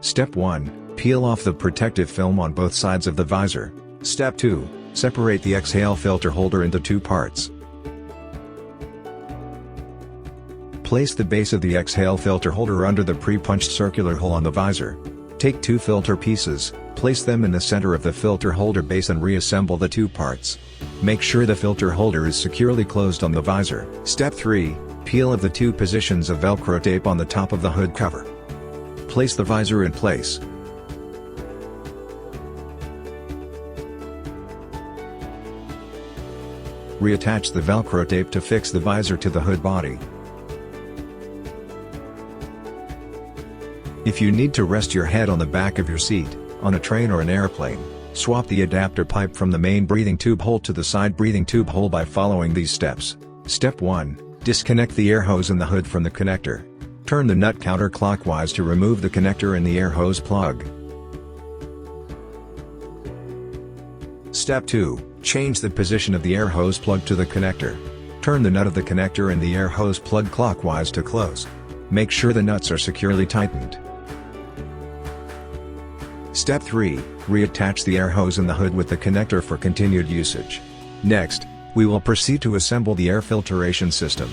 Step 1. Peel off the protective film on both sides of the visor. Step 2. Separate the exhale filter holder into two parts. Place the base of the exhale filter holder under the pre-punched circular hole on the visor. Take two filter pieces, place them in the center of the filter holder base and reassemble the two parts. Make sure the filter holder is securely closed on the visor. Step 3. Peel of the two positions of velcro tape on the top of the hood cover. Place the visor in place. Reattach the velcro tape to fix the visor to the hood body. If you need to rest your head on the back of your seat, on a train or an airplane, swap the adapter pipe from the main breathing tube hole to the side breathing tube hole by following these steps. Step 1. Disconnect the air hose in the hood from the connector. Turn the nut counterclockwise to remove the connector in the air hose plug. Step 2. Change the position of the air hose plug to the connector. Turn the nut of the connector in the air hose plug clockwise to close. Make sure the nuts are securely tightened. Step 3. Reattach the air hose in the hood with the connector for continued usage. Next, we will proceed to assemble the air filtration system.